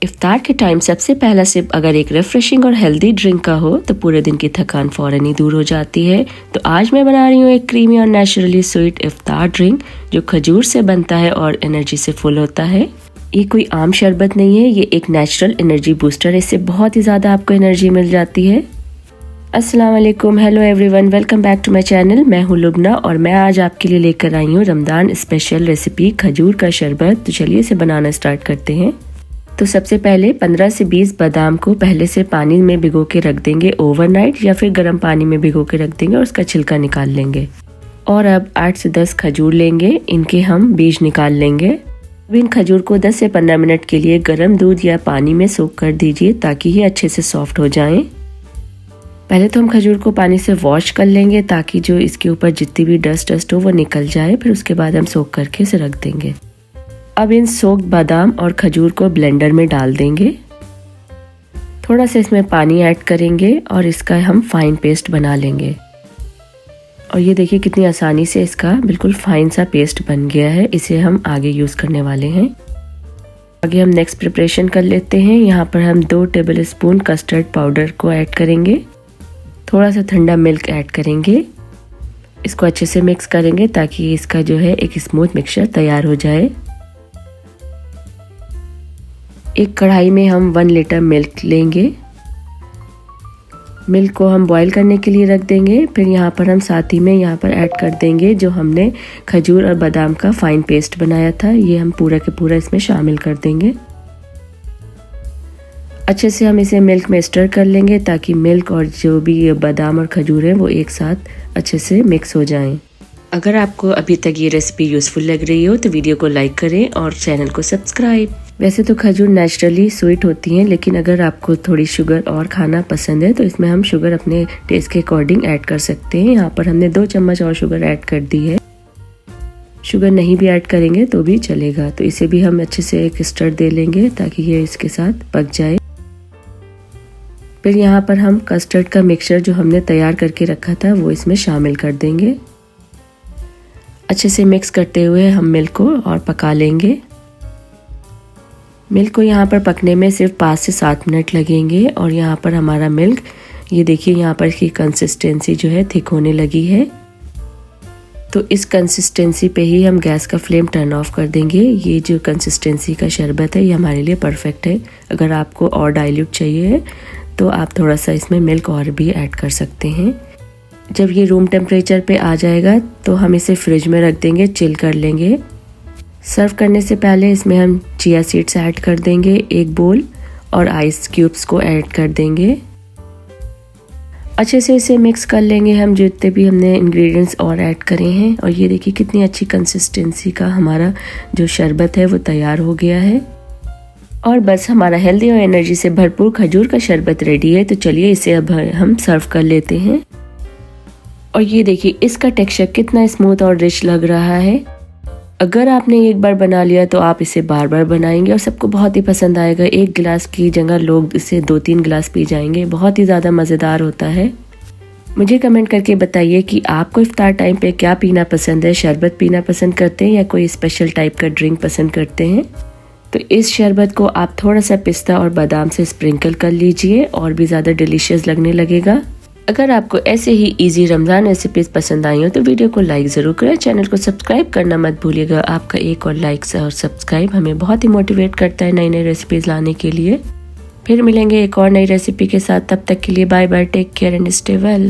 इफ्तार के टाइम सबसे पहला सिप अगर एक रिफ्रेशिंग और हेल्दी ड्रिंक का हो तो पूरे दिन की थकान फौरन ही दूर हो जाती है। तो आज मैं बना रही हूँ एक क्रीमी और नेचुरली स्वीट इफ्तार ड्रिंक जो खजूर से बनता है और एनर्जी से फुल होता है। ये कोई आम शरबत नहीं है, ये एक नेचुरल एनर्जी बूस्टर है। इससे बहुत ही ज़्यादा आपको एनर्जी मिल जाती है। अस्सलाम वालेकुम, hello everyone, welcome back to my channel. मैं हूँ लुबना और मैं आज आपके लिए लेकर आई हूँ रमज़ान स्पेशल रेसिपी खजूर का शरबत। तो चलिए इसे बनाना स्टार्ट करते हैं। तो सबसे पहले 15 से 20 बादाम को पहले से पानी में भिगो के रख देंगे ओवरनाइट, या फिर गर्म पानी में भिगो के रख देंगे और उसका छिलका निकाल लेंगे। और अब 8 से 10 खजूर लेंगे, इनके हम बीज निकाल लेंगे। अब इन खजूर को 10 से 15 मिनट के लिए गर्म दूध या पानी में सोक कर दीजिए ताकि ये अच्छे से सॉफ्ट हो जाएं। पहले तो हम खजूर को पानी से वॉश कर लेंगे ताकि जो इसके ऊपर जितनी भी डस्ट हो वो निकल जाए। फिर उसके बाद हम सोक करके इसे रख देंगे। अब इन सोक्ड बादाम और खजूर को ब्लेंडर में डाल देंगे। थोड़ा सा इसमें पानी ऐड करेंगे और इसका हम फाइन पेस्ट बना लेंगे। और ये देखिए कितनी आसानी से इसका बिल्कुल फाइन सा पेस्ट बन गया है। इसे हम आगे यूज करने वाले हैं। आगे हम नेक्स्ट प्रिपरेशन कर लेते हैं। यहाँ पर हम 2 टेबल स्पून कस्टर्ड पाउडर को ऐड करेंगे। थोड़ा सा ठंडा मिल्क ऐड करेंगे। इसको अच्छे से मिक्स करेंगे ताकि इसका जो है एक स्मूथ मिक्सचर तैयार हो जाए। एक कढ़ाई में हम 1 लीटर मिल्क लेंगे। मिल्क को हम बॉईल करने के लिए रख देंगे। फिर यहाँ पर हम साथ ही में यहाँ पर ऐड कर देंगे जो हमने खजूर और बादाम का फाइन पेस्ट बनाया था। ये हम पूरा के पूरा इसमें शामिल कर देंगे। अच्छे से हम इसे मिल्क में स्टर कर लेंगे ताकि मिल्क और जो भी बादाम और खजूर है वो एक साथ अच्छे से मिक्स हो जाएं। अगर आपको अभी तक ये रेसिपी यूज़फुल लग रही हो तो वीडियो को लाइक करें और चैनल को सब्सक्राइब। वैसे तो खजूर नेचुरली स्वीट होती हैं, लेकिन अगर आपको थोड़ी शुगर और खाना पसंद है तो इसमें हम शुगर अपने टेस्ट के अकॉर्डिंग ऐड कर सकते हैं। यहाँ पर हमने 2 चम्मच और शुगर ऐड कर दी है। शुगर नहीं भी ऐड करेंगे तो भी चलेगा। तो इसे भी हम अच्छे से एक स्टर दे लेंगे ताकि ये इसके साथ पक जाए। फिर यहाँ पर हम कस्टर्ड का मिक्सचर जो हमने तैयार करके रखा था वो इसमें शामिल कर देंगे। अच्छे से मिक्स करते हुए हम मिल्क को और पका लेंगे। मिल्क को यहाँ पर पकने में सिर्फ 5 से 7 मिनट लगेंगे। और यहाँ पर हमारा मिल्क, ये देखिए यहाँ पर इसकी कंसिस्टेंसी जो है थिक होने लगी है। तो इस कंसिस्टेंसी पे ही हम गैस का फ्लेम टर्न ऑफ कर देंगे। ये जो कंसिस्टेंसी का शरबत है ये हमारे लिए परफेक्ट है। अगर आपको और डाइल्यूट चाहिए तो आप थोड़ा सा इसमें मिल्क और भी ऐड कर सकते हैं। जब ये रूम टेम्परेचर पे आ जाएगा तो हम इसे फ्रिज में रख देंगे, चिल कर लेंगे। सर्व करने से पहले इसमें हम चिया सीड्स ऐड कर देंगे 1 बोल और आइस क्यूब्स को ऐड कर देंगे। अच्छे से इसे मिक्स कर लेंगे हम जितने भी हमने इंग्रेडिएंट्स और ऐड करे हैं। और ये देखिए कितनी अच्छी कंसिस्टेंसी का हमारा जो शरबत है वो तैयार हो गया है। और बस हमारा हेल्दी और एनर्जी से भरपूर खजूर का शरबत रेडी है। तो चलिए इसे अब हम सर्व कर लेते हैं। और ये देखिए इसका टेक्सचर कितना स्मूथ और रिच लग रहा है। अगर आपने एक बार बना लिया तो आप इसे बार बार बनाएंगे और सबको बहुत ही पसंद आएगा। 1 गिलास की जगह लोग इसे 2-3 गिलास पी जाएंगे। बहुत ही ज़्यादा मज़ेदार होता है। मुझे कमेंट करके बताइए कि आपको इफ्तार टाइम पे क्या पीना पसंद है। शरबत पीना पसंद करते हैं या कोई स्पेशल टाइप का ड्रिंक पसंद करते हैं। तो इस शरबत को आप थोड़ा सा पिस्ता और बादाम से स्प्रिंकल कर लीजिए और भी ज़्यादा डिलीशियस लगने लगेगा। अगर आपको ऐसे ही इजी रमज़ान रेसिपीज पसंद आई हो तो वीडियो को लाइक ज़रूर करें। चैनल को सब्सक्राइब करना मत भूलिएगा। आपका एक और लाइक और सब्सक्राइब हमें बहुत ही मोटिवेट करता है नई नई रेसिपीज लाने के लिए। फिर मिलेंगे एक और नई रेसिपी के साथ। तब तक के लिए bye bye, take care and stay well.